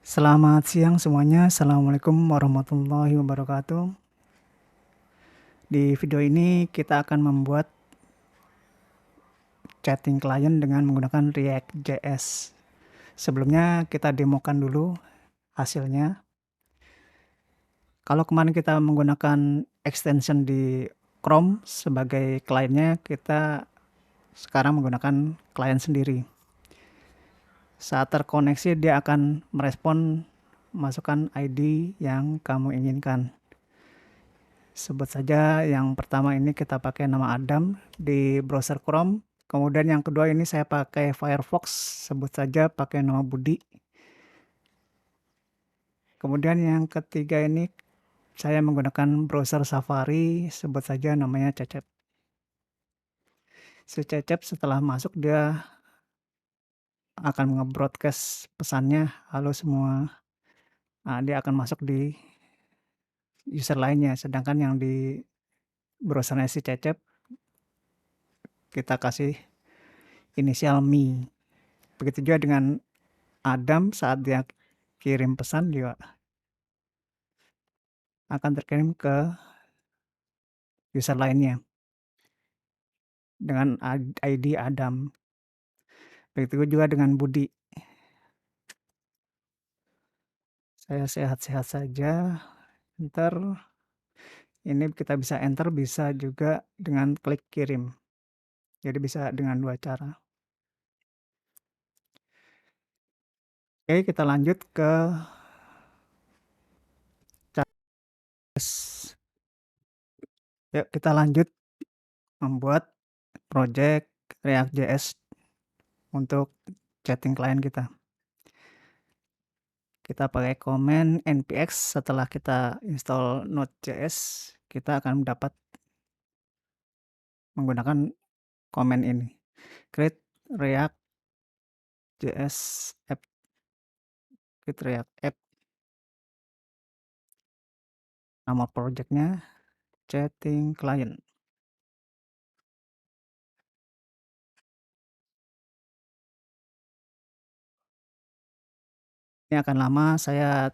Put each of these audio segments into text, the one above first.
Selamat siang semuanya. Assalamualaikum warahmatullahi wabarakatuh. Di video ini kita akan membuat chatting client dengan menggunakan React.js. Sebelumnya kita demokan dulu hasilnya. Kalau kemarin kita menggunakan extension di Chrome sebagai kliennya, kita sekarang menggunakan klien sendiri. Saat terkoneksi, dia akan merespon masukkan ID yang kamu inginkan. Sebut saja yang pertama ini kita pakai nama Adam di browser Chrome. Kemudian yang kedua ini saya pakai Firefox, sebut saja pakai nama Budi. Kemudian yang ketiga ini saya menggunakan browser Safari, sebut saja namanya Cecep. Si Cecep setelah masuk dia akan nge-broadcast pesannya, halo semua. Nah, dia akan masuk di user lainnya, sedangkan yang di browsernya si Cecep kita kasih inisial me. Begitu juga dengan Adam saat dia kirim pesan juga akan terkirim ke user lainnya dengan ID Adam. Begitu juga dengan Budi. Saya sehat-sehat saja. Enter. Ini kita bisa enter, bisa juga dengan klik kirim. Jadi bisa dengan dua cara. Oke, kita lanjut ke Yuk kita lanjut membuat project React.js untuk chatting client kita. Kita pakai command npx setelah kita install Node.js, kita akan dapat menggunakan command ini. Create React.js app. Create React app. Nama projectnya chatting client. Ini akan lama, saya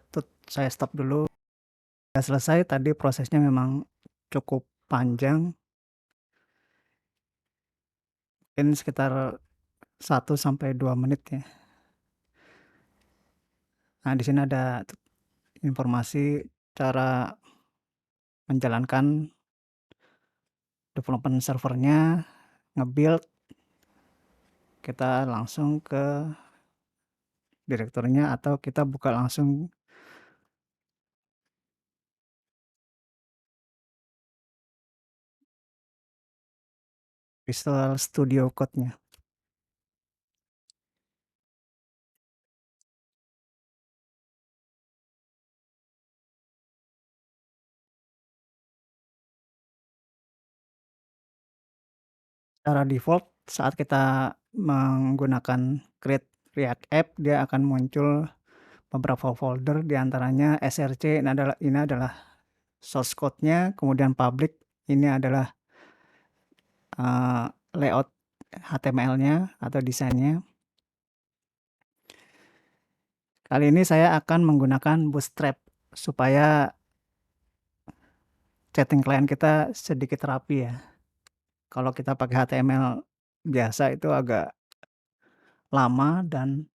stop dulu. Sudah selesai, tadi prosesnya memang cukup panjang. Mungkin sekitar 1 sampai 2 menit ya. Nah, di sini ada informasi cara menjalankan development servernya, nge-build. Kita langsung ke direkturnya atau kita buka langsung Visual Studio Code-nya. Secara default saat kita menggunakan create React app, dia akan muncul beberapa folder, diantaranya src, ini adalah source code-nya, kemudian public ini adalah layout HTML-nya atau desainnya. Kali ini saya akan menggunakan Bootstrap supaya chatting client kita sedikit rapi ya. Kalau kita pakai HTML biasa itu agak lama dan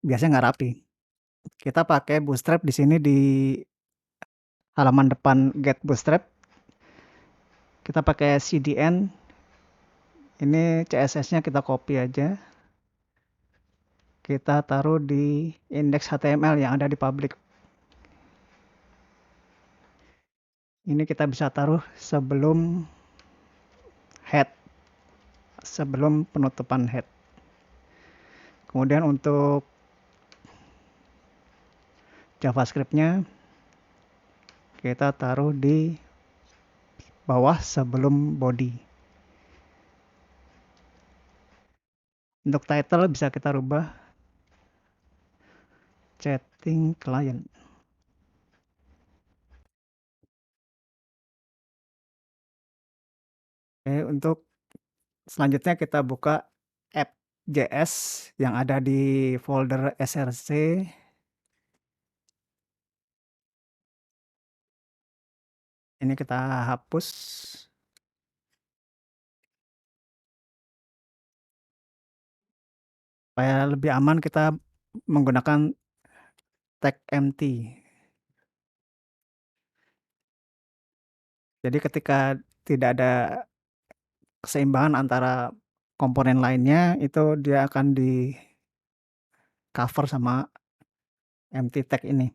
biasanya nggak rapi. Kita pakai Bootstrap di sini di halaman depan get Bootstrap. Kita pakai CDN. Ini CSS-nya kita copy aja. Kita taruh di index HTML yang ada di public. Ini kita bisa taruh sebelum head, sebelum penutupan head. Kemudian untuk JavaScript-nya kita taruh di bawah sebelum body. Untuk title bisa kita rubah chatting client. Oke, untuk selanjutnya kita buka app.js yang ada di folder src. Ini kita hapus. Supaya lebih aman kita menggunakan tag empty. Jadi ketika tidak ada keseimbangan antara komponen lainnya, itu dia akan di-cover sama empty tag ini.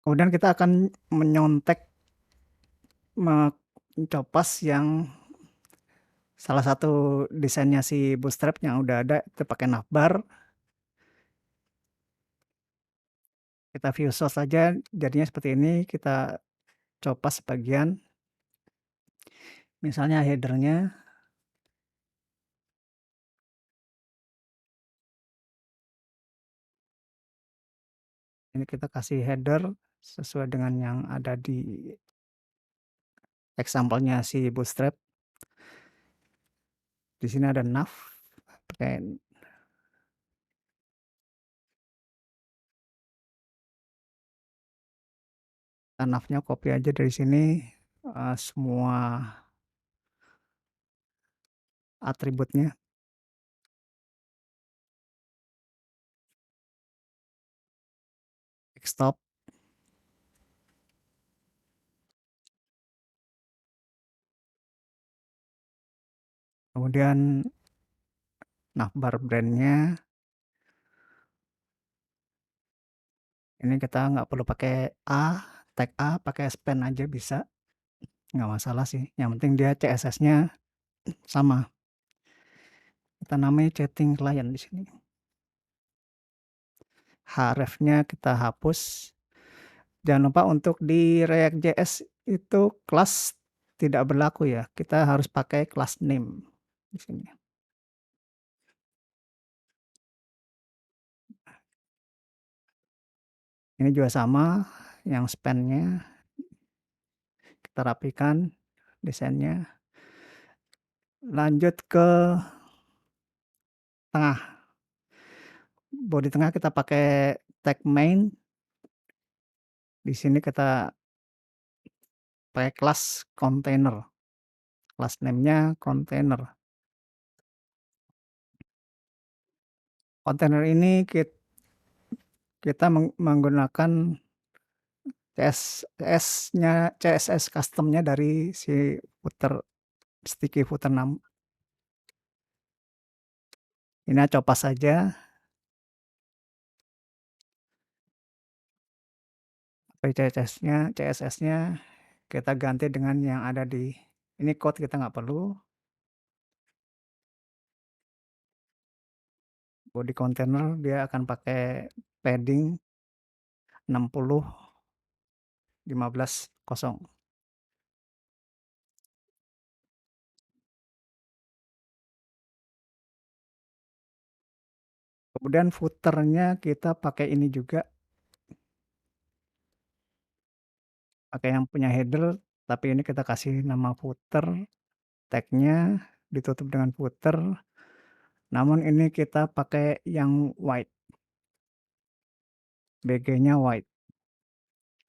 Kemudian kita akan menyontek mencopas yang salah satu desainnya si Bootstrap yang udah ada, itu pakai navbar. Kita view source saja, jadinya seperti ini. Kita copas sebagian, misalnya header-nya. Ini kita kasih header sesuai dengan yang ada di example-nya si Bootstrap. Di sini ada nav, pakai navnya copy aja dari sini, semua atributnya. Stop. Kemudian navbar brand-nya. Ini kita nggak perlu pakai tag A, pakai span aja bisa, nggak masalah sih. Yang penting dia CSS-nya sama. Kita namanya chatting client di sini. Href-nya kita hapus. Jangan lupa untuk di React.js itu kelas tidak berlaku ya. Kita harus pakai class name di sini. Ini juga sama, yang span-nya kita rapikan desainnya. Lanjut ke tengah. Body tengah kita pakai tag main. Di sini kita pakai kelas container. Kelas name-nya container. Container ini kita menggunakan CSS custom-nya dari si footer, sticky footer 6. Ini copas saja. CSS-nya kita ganti dengan yang ada di ini, code kita nggak perlu. Body container dia akan pakai padding 60 15 0. Kemudian footernya kita pakai ini juga, pakai yang punya header, tapi ini kita kasih nama footer, tagnya ditutup dengan footer. Namun ini kita pakai yang white, BG-nya white.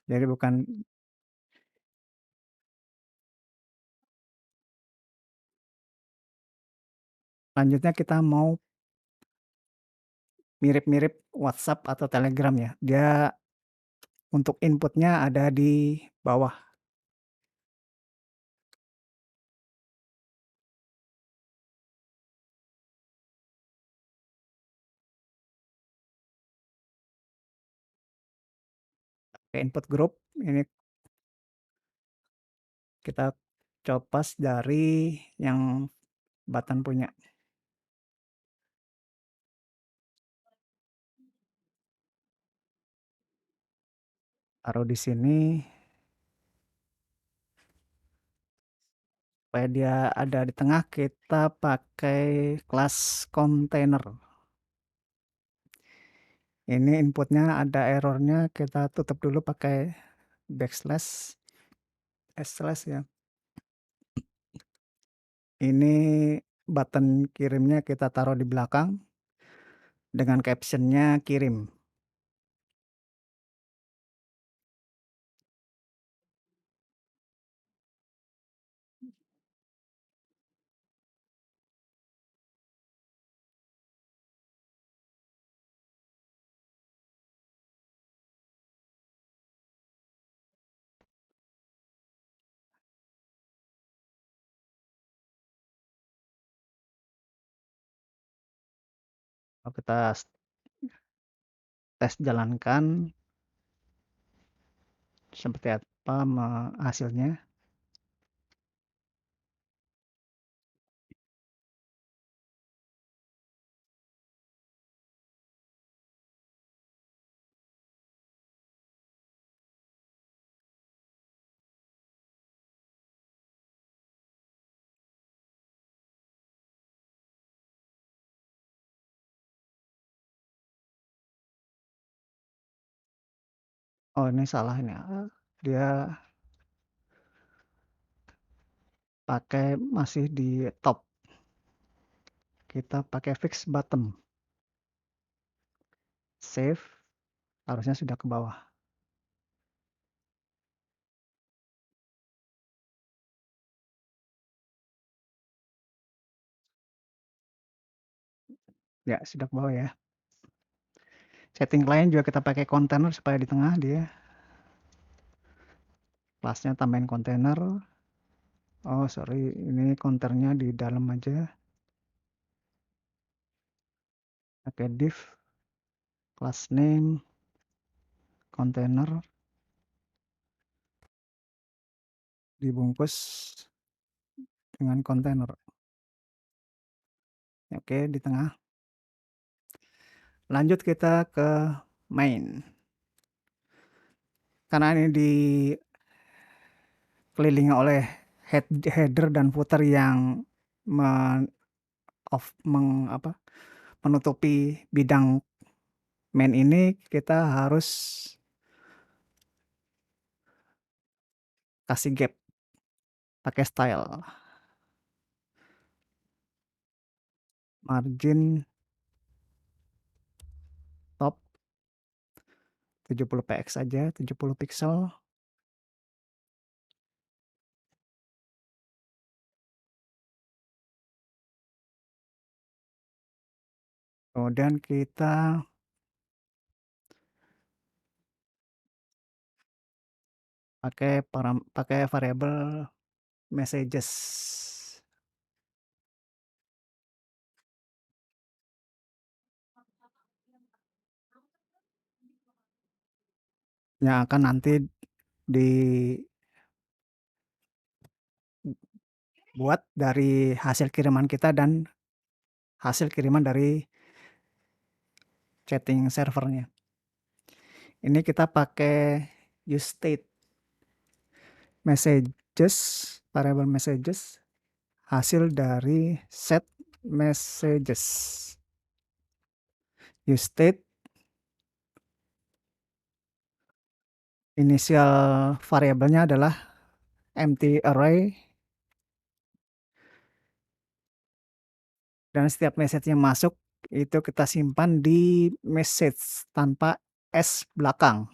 Jadi bukan. Lanjutnya kita mau mirip-mirip WhatsApp atau Telegram ya. Dia untuk inputnya ada di bawah. Pakai input group, ini kita copas dari yang Batan punya. Taruh di sini supaya dia ada di tengah. Kita pakai kelas container. Ini inputnya ada errornya, kita tutup dulu pakai backslash. slash ya. Ini button kirimnya kita taruh di belakang dengan caption-nya kirim. Kalau kita tes jalankan seperti apa hasilnya. Oh, ini salah ini. Dia pakai masih di top. Kita pakai fix bottom. Save harusnya sudah ke bawah. Ya, sudah ke bawah ya. Setting lain juga kita pakai kontainer supaya di tengah dia. Kelasnya tambahin kontainer. Oh, sorry, ini counternya di dalam aja. Pakai div class name container dibungkus dengan kontainer. Oke, di tengah. Lanjut kita ke main. Karena ini dikelilingi oleh header dan footer yang men, menutupi bidang main ini, kita harus kasih gap pakai style. Margin top 70 px aja, 70 pixel. Kemudian kita pakai variabel messages yang akan nanti dibuat dari hasil kiriman kita dan hasil kiriman dari chatting servernya. Ini kita pakai use state messages, variable messages, hasil dari set messages. Use state inisial variabelnya adalah empty array dan setiap message yang masuk itu kita simpan di message tanpa s belakang.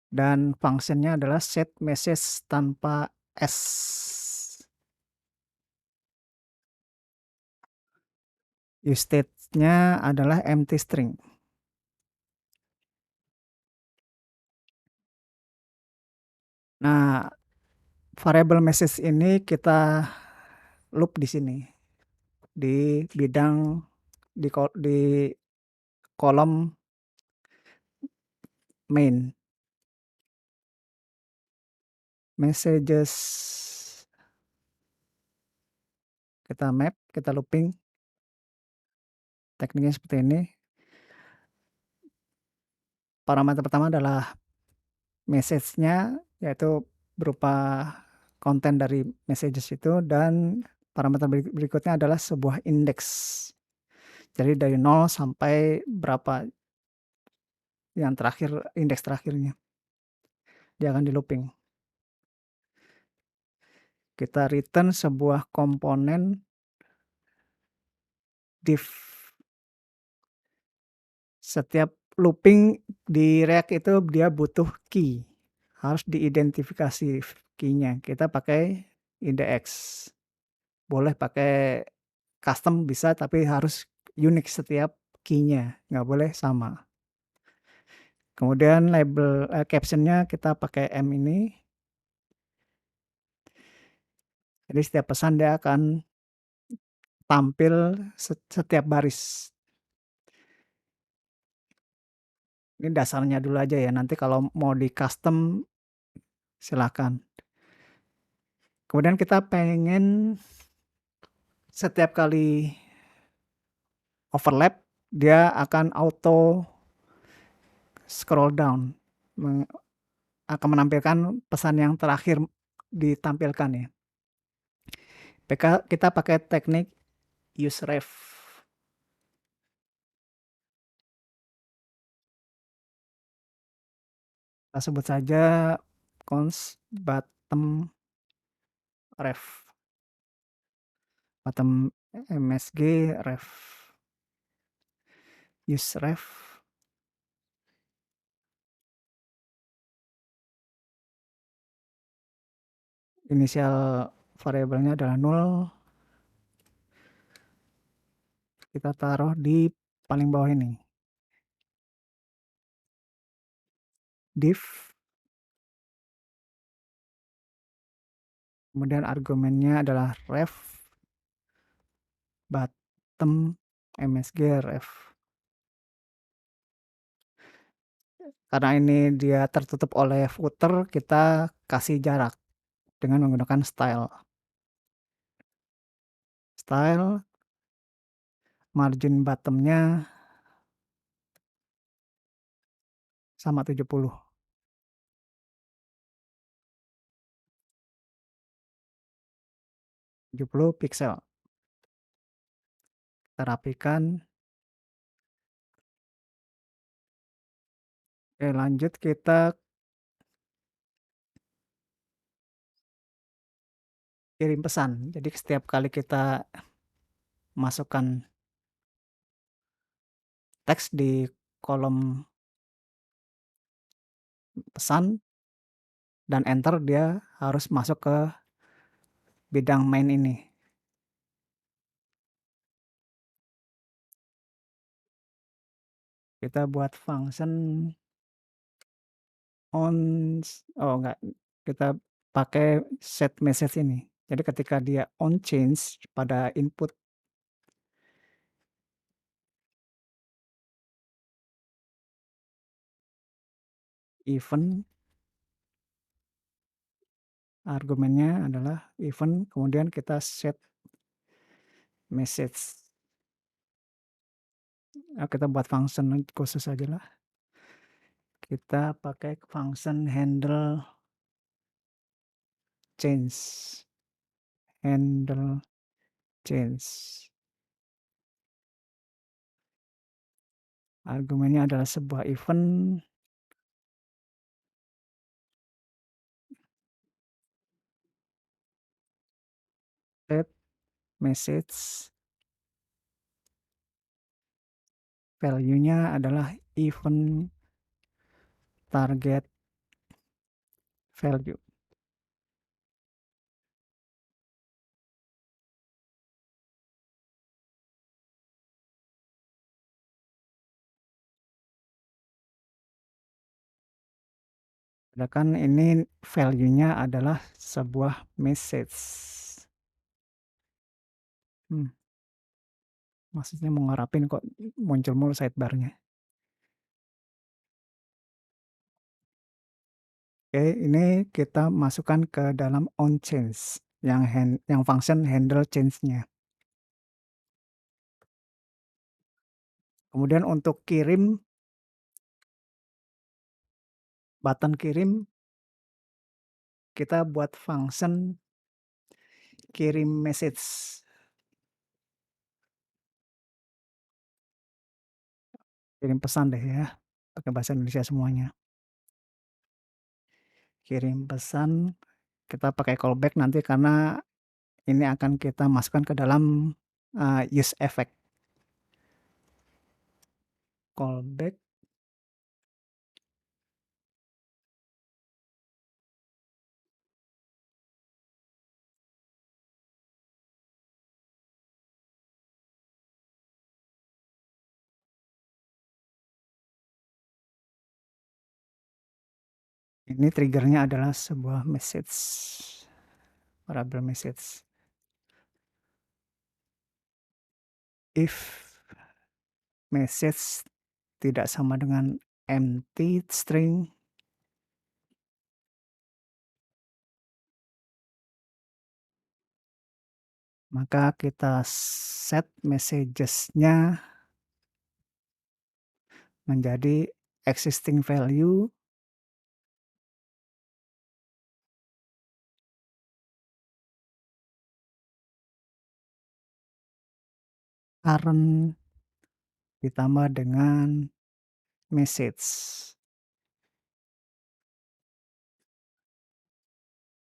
Dan fungsinya adalah set message tanpa s. Use state-nya adalah empty string. Nah, variable message ini kita loop di sini di bidang di kolom main messages, kita map, kita looping. Tekniknya seperti ini. Parameter pertama adalah message-nya, yaitu berupa konten dari messages itu, dan parameter berikutnya adalah sebuah indeks. Jadi dari 0 sampai berapa yang terakhir, indeks terakhirnya. dia akan di-looping. Kita return sebuah komponen div. Setiap looping di React itu dia butuh key, harus diidentifikasi key-nya. Kita pakai IDX. Boleh pakai custom bisa, tapi harus unik setiap key-nya, nggak boleh sama. Kemudian label caption-nya kita pakai M ini. Jadi setiap pesan dia akan tampil setiap baris. Ini dasarnya dulu aja ya, nanti kalau mau di custom silakan. Kemudian kita pengen setiap kali overlap dia akan auto scroll down, akan menampilkan pesan yang terakhir ditampilkan ya. Kita pakai teknik useref. Kita sebut saja const bottom ref, bottom msg ref, useref. Inisial variabelnya adalah null. Kita taruh di paling bawah ini. Div. Kemudian argumennya adalah ref bottom msg ref. Karena ini dia tertutup oleh footer, kita kasih jarak dengan menggunakan style. Style, margin bottomnya sama 70. 70 pixel. Kita rapikan. Oke, lanjut kita kirim pesan. Jadi setiap kali kita masukkan teks di kolom pesan dan enter, dia harus masuk ke bidang main ini. Kita buat function on, oh enggak, kita pakai set message ini. Jadi ketika dia on change pada input event, argumennya adalah event, kemudian kita set message. Kita buat function khusus aja lah. Kita pakai function handle change. Handle change. Argumennya adalah sebuah event. Set message. Value-nya adalah event target value. Sedangkan ini value-nya adalah sebuah message. Maksudnya mau ngarapin kok muncul mulu sidebar-nya. Oke, ini kita masukkan ke dalam on change yang function handle change-nya. Kemudian untuk kirim, button kirim, kita buat function kirim message. Kirim pesan deh ya, pakai bahasa Indonesia semuanya. kirim pesan, kita pakai callback nanti karena ini akan kita masukkan ke dalam use effect. Callback. Ini triggernya adalah sebuah message, variable message. If message tidak sama dengan empty string, maka kita set messages-nya menjadi existing value current ditambah dengan message.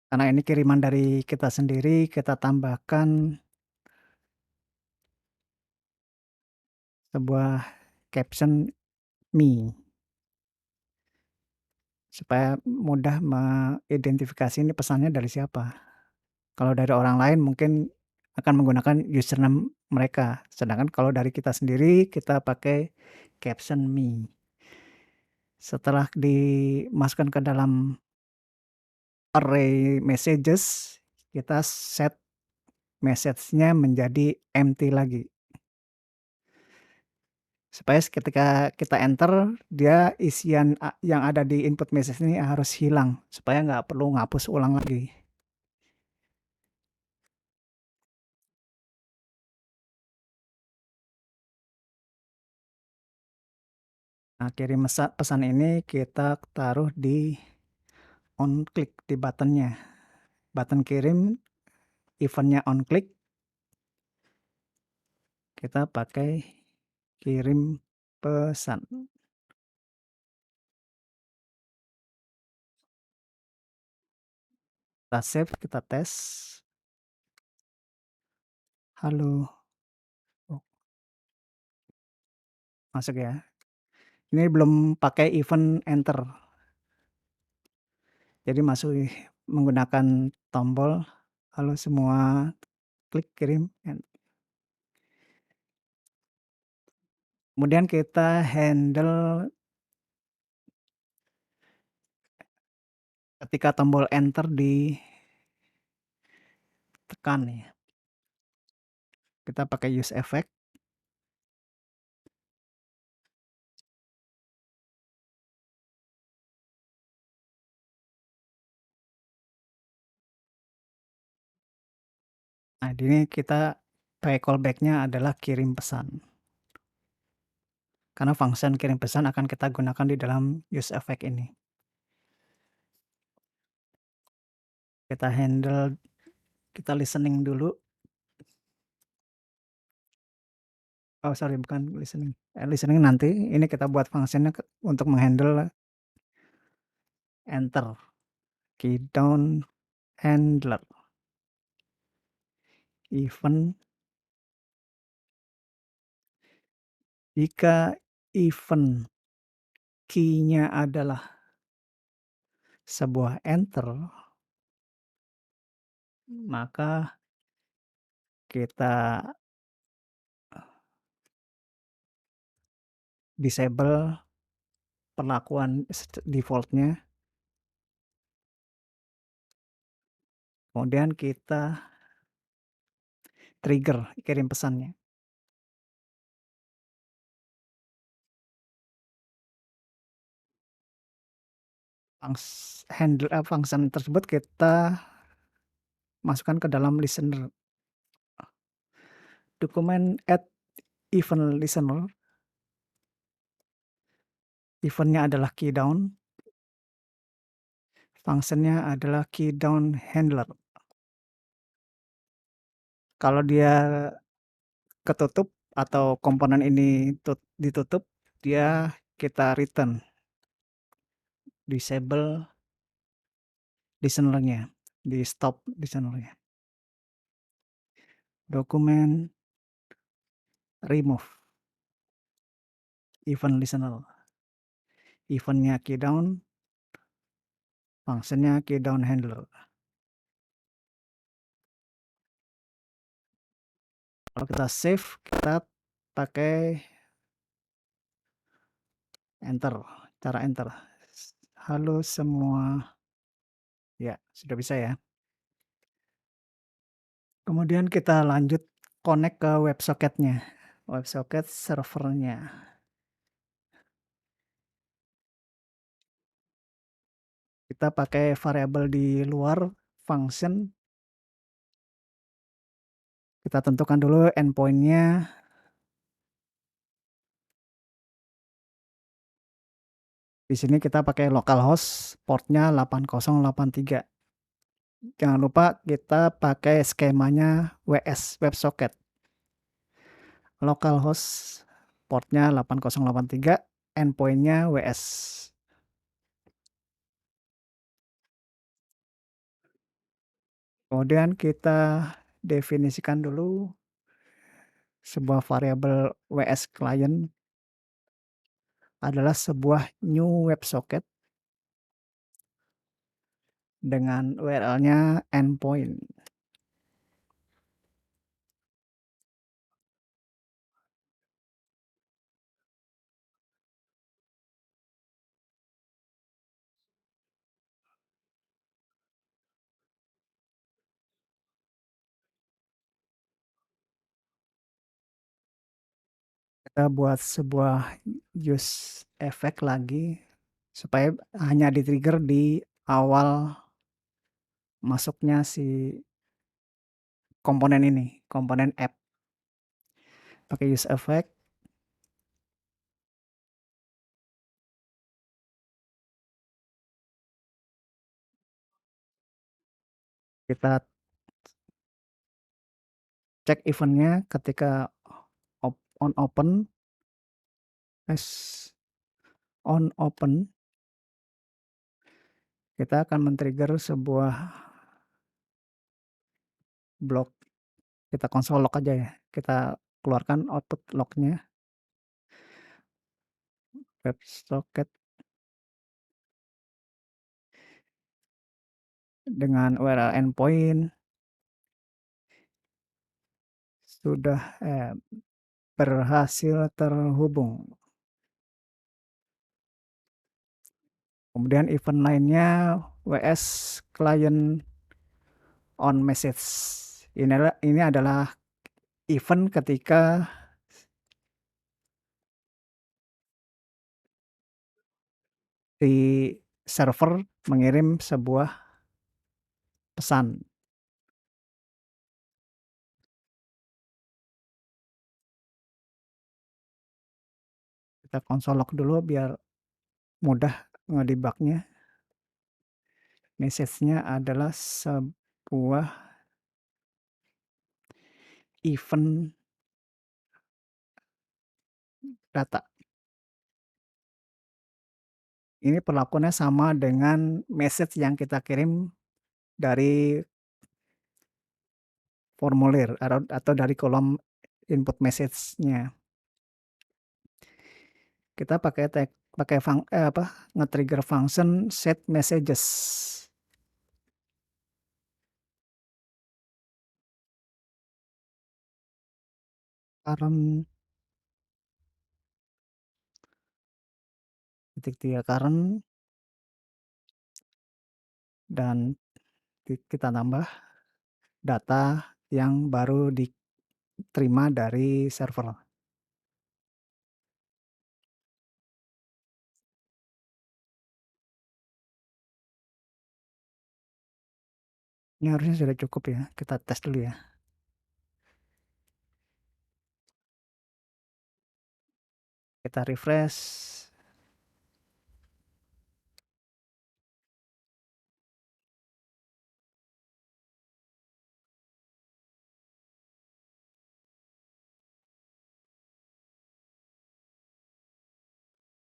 Karena ini kiriman dari kita sendiri, kita tambahkan sebuah caption me supaya mudah mengidentifikasi ini pesannya dari siapa. Kalau dari orang lain mungkin akan menggunakan username mereka, sedangkan kalau dari kita sendiri kita pakai caption me. Setelah dimasukkan ke dalam array messages, kita set message-nya menjadi empty lagi. Supaya ketika kita enter, dia isian yang ada di input message ini harus hilang, supaya nggak perlu ngapus ulang lagi. Nah, kirim pesan ini kita taruh di on click di buttonnya. Button kirim, eventnya on click, kita pakai kirim pesan. Kita save, kita tes. Halo. Oh, masuk ya. Ini belum pakai event enter. Jadi masuk menggunakan tombol halo semua, klik kirim. Kemudian kita handle ketika tombol enter ditekan ya. Kita pakai use effect. Nah, ini kita pakai callback-nya adalah kirim pesan. Karena function kirim pesan akan kita gunakan di dalam use effect ini. Kita handle, kita listening dulu. Oh sorry, bukan listening. Listening nanti, ini kita buat functionnya untuk menghandle enter. Key down handler. Event. Jika event key-nya adalah sebuah enter, maka kita disable perlakuan default-nya. Kemudian kita trigger kirim pesannya. Function tersebut kita masukkan ke dalam listener. Dokumen add event listener. Eventnya adalah key down. Functionnya adalah key down handler. Kalau dia ketutup atau komponen ini ditutup, dia kita return disable listener-nya, di-stop listener-nya. Dokumen remove event listener. Event-nya keydown, function-nya keydown handler. Kalau kita save, kita pakai enter, cara enter. Halo semua. Ya, sudah bisa ya. Kemudian kita lanjut connect ke WebSocket-nya. WebSocket servernya. Kita pakai variabel di luar function. Kita tentukan dulu endpoint-nya. Di sini kita pakai localhost, portnya 8083. Jangan lupa kita pakai skemanya WS, WebSocket. Localhost, portnya 8083, endpoint-nya WS. Kemudian kita definisikan dulu sebuah variabel WS client adalah sebuah new WebSocket dengan URL-nya endpoint. Kita buat sebuah use effect lagi supaya hanya di-trigger di awal masuknya si komponen ini, komponen app. Pakai use effect. Kita cek eventnya ketika on open, on open, kita akan men-trigger sebuah blok. Kita console log aja ya. Kita keluarkan output lognya. WebSocket dengan URL endpoint sudah berhasil terhubung. Kemudian event lainnya WS client on message. Ini adalah event ketika di server mengirim sebuah pesan. Kita console log dulu biar mudah ngedebugnya. Message-nya adalah sebuah event data. Ini perlakuannya sama dengan message yang kita kirim dari formulir atau dari kolom input message-nya. Kita pakai nge-trigger function set messages. Current titik 3 current dan kita tambah data yang baru diterima dari server. Ini harusnya sudah cukup ya. Kita tes dulu ya. Kita refresh.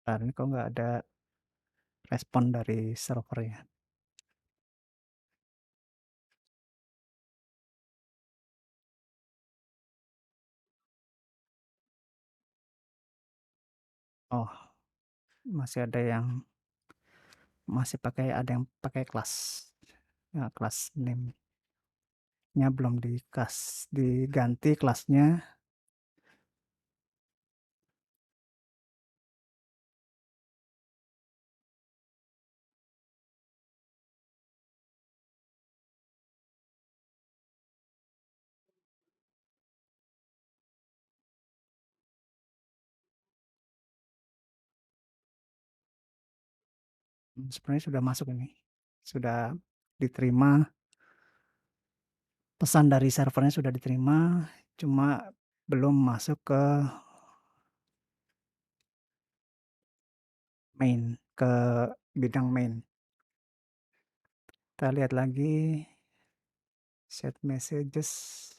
Ini kok nggak ada respon dari server ya. Oh, masih ada yang ada yang pakai kelas. Ya, kelas name-nya belum diganti kelasnya. Sebenarnya sudah masuk ini. Sudah diterima, pesan dari servernya sudah diterima, cuma belum masuk ke main, ke bidang main. Kita lihat lagi set messages.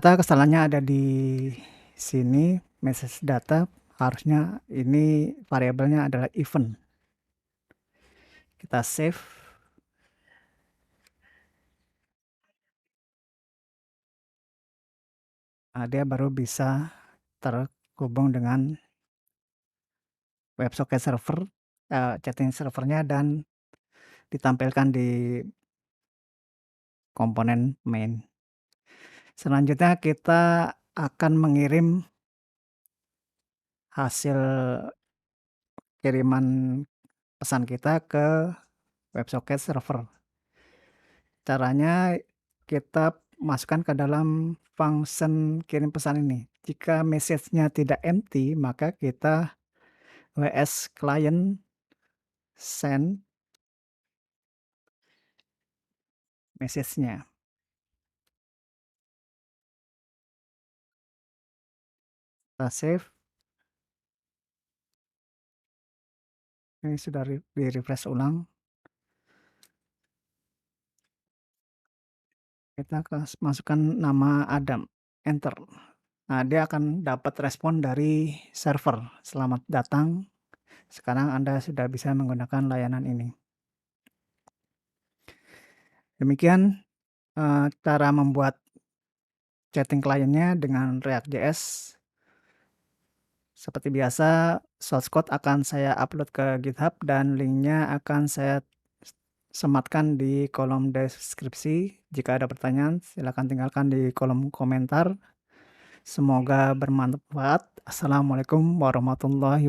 Ternyata kesalahannya ada di sini, message data, harusnya ini variabelnya adalah event. Kita save. Nah, dia baru bisa terhubung dengan WebSocket server, chatting servernya, dan ditampilkan di komponen main. Selanjutnya kita akan mengirim hasil kiriman pesan kita ke WebSocket server. Caranya kita masukkan ke dalam function kirim pesan ini. Jika message-nya tidak empty, maka kita ws client send message-nya. Kita save. Ini sudah di refresh ulang. Kita masukkan nama Adam, enter. Nah, dia akan dapat respon dari server. Selamat datang. Sekarang Anda sudah bisa menggunakan layanan ini. Demikian cara membuat chatting kliennya dengan React.js. Seperti biasa, source code akan saya upload ke GitHub dan linknya akan saya sematkan di kolom deskripsi. Jika ada pertanyaan, silakan tinggalkan di kolom komentar. Semoga bermanfaat. Assalamualaikum warahmatullahi wabarakatuh.